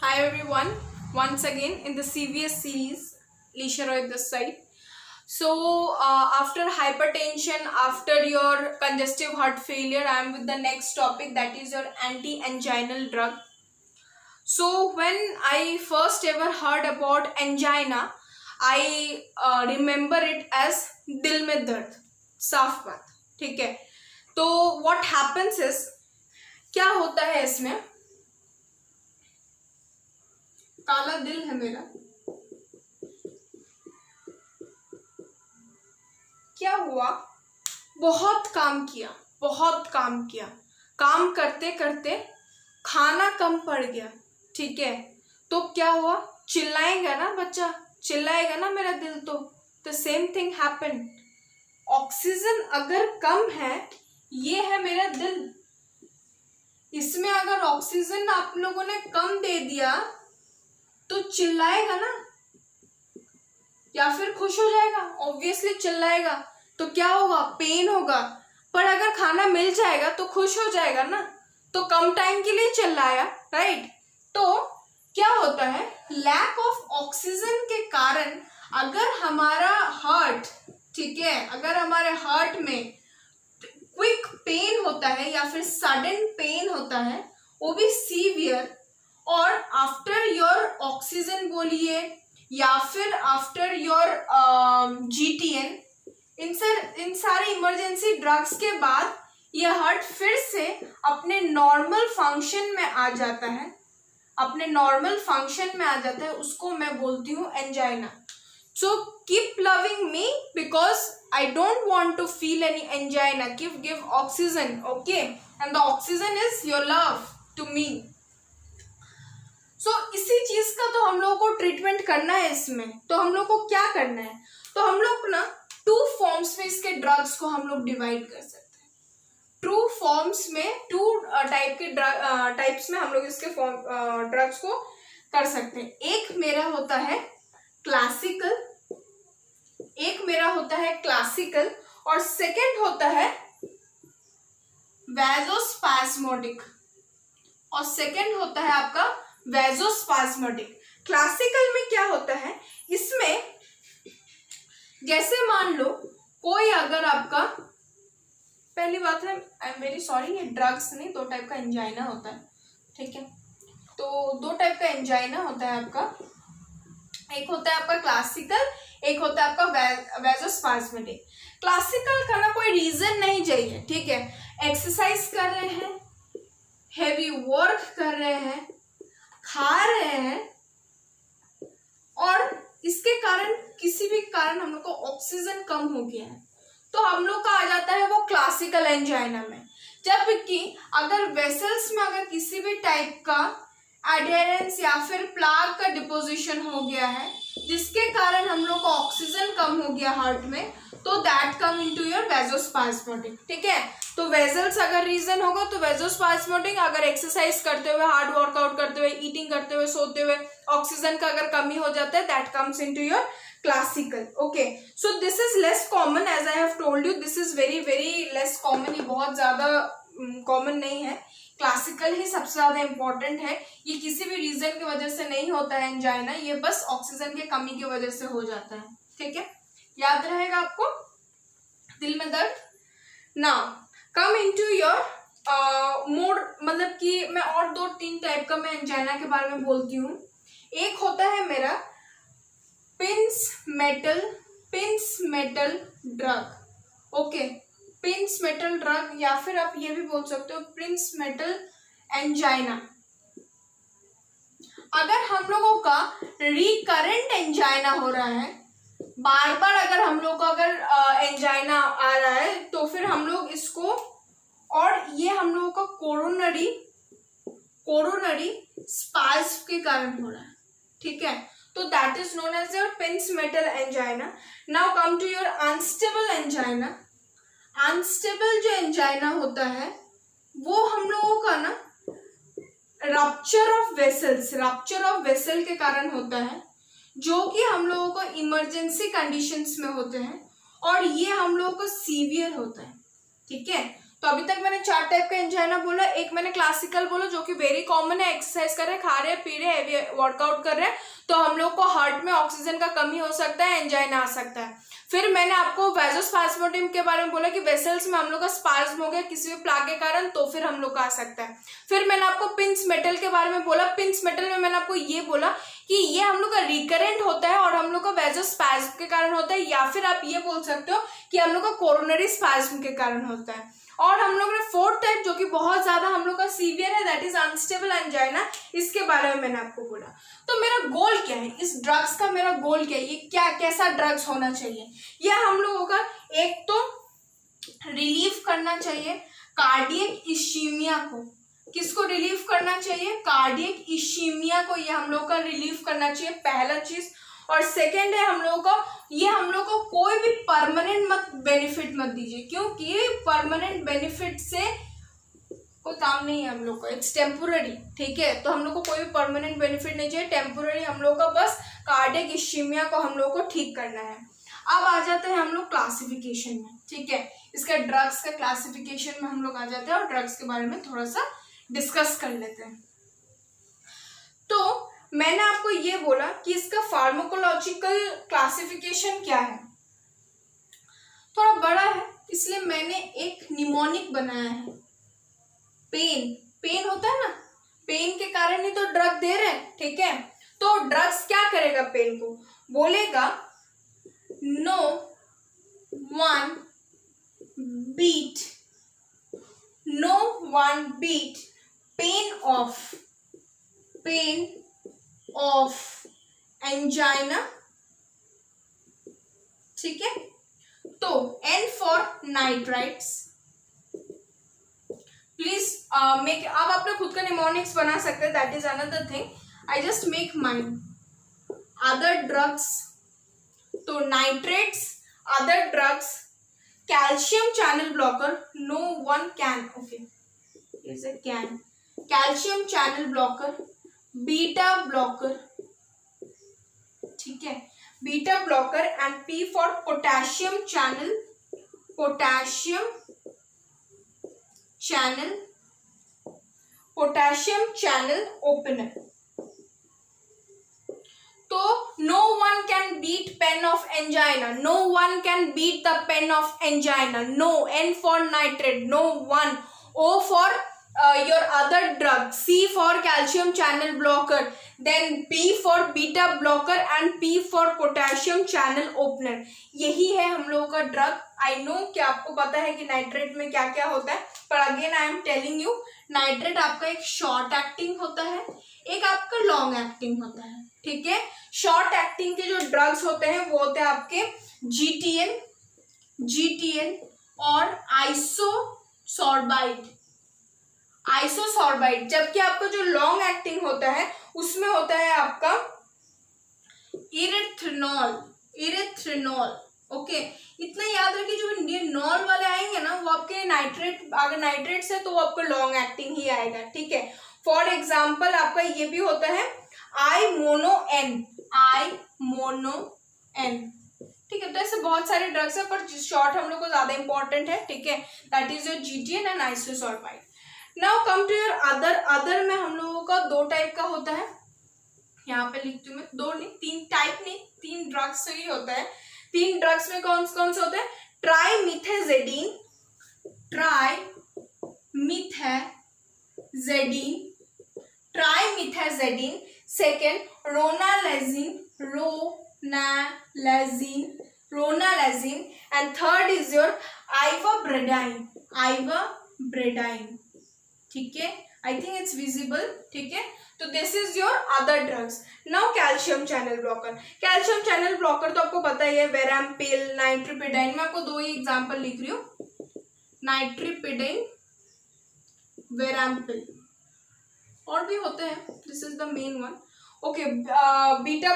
Hi everyone, once again in the CVS series, Lisha Roy this side. So after hypertension, after your congestive heart failure, I am with the next topic, that is your anti-anginal drug. So when I first ever heard about angina, I remember it as दिल में दर्द, साफ बात, ठीक है. तो what happens is, क्या होता है इसमें, काला दिल है मेरा, क्या हुआ, बहुत काम किया, काम करते करते खाना कम पड़ गया, ठीक है. तो क्या हुआ, चिल्लाएगा ना बच्चा, चिल्लाएगा ना मेरा दिल. तो the same thing happen. Oxygen अगर कम है, ये है मेरा दिल, इसमें अगर ऑक्सीजन आप लोगों ने कम दे दिया तो चिल्लाएगा ना, या फिर खुश हो जाएगा. ऑब्वियसली चिल्लाएगा. तो क्या होगा, पेन होगा. पर अगर खाना मिल जाएगा तो खुश हो जाएगा ना. तो कम टाइम के लिए चिल्लाया, राइट. तो क्या होता है, लैक ऑफ ऑक्सीजन के कारण अगर हमारा हार्ट, ठीक है, अगर हमारे हार्ट में क्विक पेन होता है या फिर सडन पेन होता है, वो भी सीवियर, और आफ्टर योर ऑक्सीजन बोलिए या फिर आफ्टर योर GTN, इन सारे इमरजेंसी ड्रग्स के बाद ये हार्ट फिर से अपने नॉर्मल फंक्शन में आ जाता है, उसको मैं बोलती हूँ angina. So keep loving me because I don't want to feel any angina. Give oxygen, okay? And the oxygen is your love to me. So इसी चीज का तो हम लोगों को ट्रीटमेंट करना है इसमें. तो हम लोग को क्या करना है, तो हम लोग ना 2 फॉर्म्स में इसके ड्रग्स को हम लोग डिवाइड कर सकते हैं. 2 फॉर्म्स में 2 टाइप के टाइप्स में हम लोग इसके ड्रग्स को कर सकते हैं. एक मेरा होता है क्लासिकल, और सेकंड होता है वैजोस्पास्मोडिक, और सेकंड होता है आपका वैजोस्पास्मोडिक. क्लासिकल में क्या होता है, इसमें जैसे मान लो कोई अगर आपका, पहली बात है आई एम वेरी सॉरी, ये ड्रग्स नहीं, 2 टाइप का एंजाइना होता है, ठीक है. तो 2 टाइप का एंजाइना होता है आपका, एक होता है आपका क्लासिकल, एक होता है आपका वैजोस्पास्मोडिक. क्लासिकल का ना कोई रीजन नहीं चाहिए, ठीक है. एक्सरसाइज कर रहे हैं, हेवी वर्क कर रहे हैं, खा रहे हैं, और इसके कारण किसी भी कारण हम लोग को ऑक्सीजन कम हो गया है, तो हम लोग का आ जाता है वो क्लासिकल एंजाइना में. जबकि अगर वेसल्स में अगर किसी भी टाइप का एडेरेंस या फिर प्लाग का डिपोजिशन हो गया है, जिसके कारण हम लोग को ऑक्सीजन कम हो गया हार्ट में, तो दैट कम इनटू योर वैजोस्पास्मोडिक, ठीक है. तो वेजल्स अगर रीजन होगा तो वैजोस्पास्मोडिक, अगर एक्सरसाइज करते हुए, हार्ड वर्कआउट करते हुए, ईटिंग करते हुए, सोते हुए ऑक्सीजन का अगर कमी हो जाता है, that comes into your classical. Okay, so this is less common, as I have told you, this is very very less common. ये बहुत ज्यादा कॉमन नहीं है. क्लासिकल ही सबसे ज्यादा इंपॉर्टेंट है. ये किसी भी रीजन की वजह से नहीं होता है एंजाइना, ये बस ऑक्सीजन के कमी की वजह से हो जाता है, ठीक है. याद रहेगा आपको, दिल में दर्द. Now come into your mode, मतलब कि मैं और 2-3 टाइप का मैं एंजाइना के बारे में बोलती हूँ. एक होता है मेरा pins metal drug, okay, pins metal drug, या फिर आप ये भी बोल सकते हो पिंस मेटल एंजाइना. अगर हम लोगों का रिकरेंट एंजाइना हो रहा है, बार बार अगर हम लोग को अगर एंजाइना आ रहा है, तो फिर हम लोग इसको, और ये हम लोगों का कोरोनरी स्पाज्म के कारण हो रहा है, ठीक है. तो that is known as your Prinzmetal angina. Now come to your unstable angina. Unstable जो एंजाइना होता है, वो हम लोगों का ना रप्चर ऑफ वेसल के कारण होता है, जो कि हम लोगों को इमरजेंसी कंडीशंस में होते हैं, और ये हम लोगों को सीवियर होता है, ठीक है. तो अभी तक मैंने 4 टाइप का एंजाइना बोला। एक मैंने क्लासिकल बोला जो कि वेरी कॉमन है, एक्सरसाइज कर रहे हैं, खा रहे हैं, पी रहे हैं, हेवी वर्कआउट कर रहे हैं तो हम लोग को हार्ट में ऑक्सीजन का कमी हो सकता है, एंजाइना आ सकता है। फिर मैंने आपको वैजोस्पाज्मोडियम के बारे में बोला कि वेसल्स में हम लोग का स्पाज्म हो गया किसी भी प्लाग के कारण तो फिर हम लोग का आ सकता है। फिर मैंने आपको पिंस मेटल के बारे में बोला। पिंस मेटल में मैंने आपको ये बोला कि ये हम लोग का रिकरेंट होता है और हम लोग का वैजोस्पाज्म के कारण होता है, या फिर आप ये बोल सकते हो कि हम लोग का कोरोनरी स्पाज्म के कारण होता है। और हम लोग ने 4th टाइप जो कि बहुत ज्यादा हम लोग का सीवियर है, दैट इज अनस्टेबल एंजाइना, इसके बारे में मैंने आपको बोला। तो मेरा गोल क्या है इस ड्रग्स का, मेरा गोल क्या है, ये क्या कैसा ड्रग्स होना चाहिए, यह हम लोगों का एक तो रिलीव करना चाहिए कार्डियक इश्कीमिया को। किसको रिलीव करना चाहिए? कार्डियक इश्कीमिया को, ये हम लोग का रिलीव करना चाहिए, पहला चीज। और सेकेंड है हम लोगों को, ये हम लोग को कोई भी परमानेंट मत बेनिफिट मत दीजिए, क्योंकि परमानेंट बेनिफिट से कोई काम नहीं है हम लोग को, इट्स टेम्पोररी, ठीक है। तो हम लोग को कोई भी परमानेंट बेनिफिट नहीं चाहिए, टेम्पोररी हम लोग का बस कार्डियक इश्कीमिया को हम लोग को ठीक करना है। अब आ जाते हैं हम लोग क्लासिफिकेशन में, ठीक है। इसका ड्रग्स का क्लासिफिकेशन में हम लोग आ जाते हैं और ड्रग्स के बारे में थोड़ा सा डिस्कस कर लेते हैं। तो मैंने आपको ये बोला कि इसका फार्माकोलॉजिकल क्लासिफिकेशन क्या है, थोड़ा बड़ा है इसलिए मैंने एक निमोनिक बनाया है। पेन होता है ना, पेन के कारण ही तो ड्रग दे रहे हैं, ठीक है। तो ड्रग्स क्या करेगा पेन को, बोलेगा no one beat pain of angina, ठीक है। तो N for nitrites, please make, आप अपने खुद का निमोनिक्स बना सकते हैं, that is another thing, I just make mind. Other drugs, तो nitrates, other drugs, calcium channel blocker, no one can, okay is a can, calcium channel blocker, beta blocker, ठीक है, beta blocker, and P for potassium channel opener. तो no one can beat pen of angina, no one can beat the pen of angina, no, N for nitrate, no one, O for your other drug, C for calcium channel blocker, then P for beta blocker and P for potassium channel opener। यही है हम लोगों का drug. I know कि आपको पता है कि नाइट्रेट में क्या क्या होता है, पर again I am telling you, nitrate आपका एक शॉर्ट एक्टिंग होता है, एक आपका लॉन्ग एक्टिंग होता है, ठीक है। शॉर्ट एक्टिंग के जो ड्रग्स होते हैं वो होते हैं आपके GTN और आइसोसॉर्बाइड, जबकि आपका जो लॉन्ग एक्टिंग होता है उसमें होता है आपका इरेथ्रिनॉल, ओके। इतना याद रखिए, जो ये नॉल वाले आएंगे ना वो आपके नाइट्रेट, अगर नाइट्रेट से तो वो आपका लॉन्ग एक्टिंग ही आएगा, ठीक है। फॉर एग्जाम्पल आपका ये भी होता है आई मोनो एन, ठीक है। तो ऐसे बहुत सारे ड्रग्स है, पर शॉर्ट हम लोग को ज्यादा इंपॉर्टेंट है, ठीक है, that is your GTN and isosorbide. Now come to your other में हम लोगों का 2 टाइप का होता है, यहाँ पे लिखती हूँ मैं, 2 नहीं 3 टाइप नहीं, 3 ड्रग्स से ही होता है। 3 ड्रग्स में कौन से होते हैं? Trimetazidine, second ranolazine, and third is your ivabradine, ठीक है। आई थिंक इट्स विजिबल, ठीक है। तो this is your other drugs. Now calcium channel blocker तो आपको पता ही है, वेराम्पिल, नाइट्रोपिडाइन। मैं आपको 2 ही एग्जांपल लिख रही हूँ, नाइट्रोपिडाइन, वेराम्पिल, और भी होते हैं, this is the main one, okay. Beta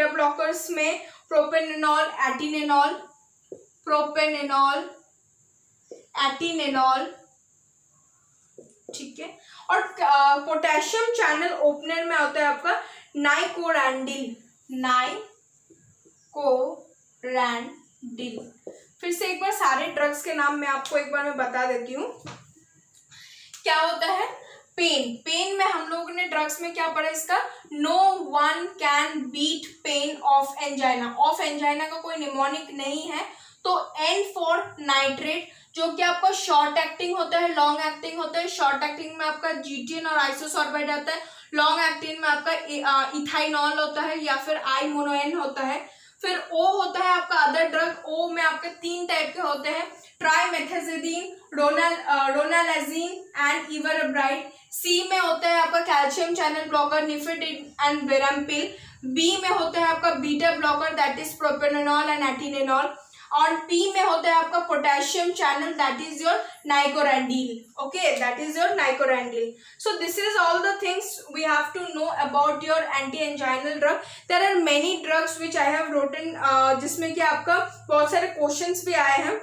blockers में प्रोपेनेनॉल, एटिनेनॉल, ठीक है। और पोटेशियम चैनल ओपनर में होता है आपका नाइकोरैंडिल, फिर से एक बार सारे ड्रग्स के नाम मैं आपको एक बार मैं बता देती हूँ। क्या होता है? पेन। पेन में हम लोगों ने ड्रग्स में क्या पढ़ा इसका? No one can beat pain of angina. Of angina का कोई निमोनिक नहीं है, तो एन फॉर नाइट्रेट, जो कि आपका शॉर्ट एक्टिंग होता है, लॉन्ग एक्टिंग होता है। शॉर्ट एक्टिंग में आपका जीटीएन और आइसोसॉर्बाइड आता है, लॉन्ग एक्टिंग में आपका इथाइनॉल होता है या फिर आई मोनोएन होता है। फिर ओ होता है आपका अदर ड्रग। ओ में आपके 3 टाइप के होते हैं, ट्राइमेथाजिडीन, रोनालाजिन एंड इवरब्राइड। सी में होता है आपका calcium channel blocker, nifedipine and verapamil. B में होता है आपका beta blocker, that is propranolol and atenolol. और पी में होता है आपका potassium channel, that is your nicorandil. Okay, that is your nicorandil. So this is all the things we have to know about your anti anginal drug. There are many drugs which I have written, जिसमें कि आपका बहुत सारे questions भी आए हैं।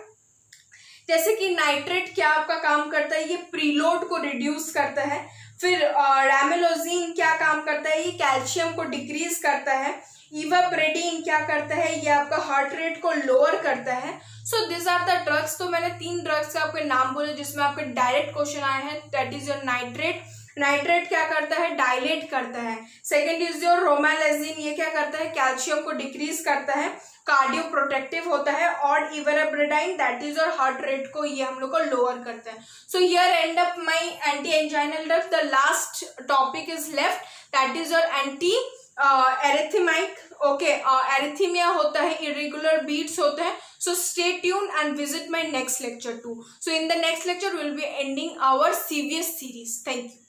जैसे कि नाइट्रेट क्या आपका काम करता है? ये प्रीलोड को रिड्यूस करता है। फिर रैमेलोजिन क्या काम करता है? ये कैल्शियम को डिक्रीज करता है। इवाप्रेडिन क्या करता है? ये आपका हार्ट रेट को लोअर करता है। So this are the drugs. तो मैंने 3 ड्रग्स के आपके नाम बोले जिसमें आपके डायरेक्ट क्वेश्चन आए हैं, that is your nitrate. Nitrate क्या करता है? डायलेट करता है। सेकेंड इज योर रोमालाजिन, ये क्या करता है? कैल्शियम को डिक्रीज करता है, कार्डियो प्रोटेक्टिव होता है। और ivabradine, that is your heart rate को, ये हम लोग को लोअर करता है। So here end up my anti anginal drug. The last topic is left, that is your anti arrhythmic. Okay, arrhythmia होता है, इरेगुलर बीट्स होते हैं। So stay tuned and visit my next lecture too. So in the next lecture we will be ending our CVS series. Thank you.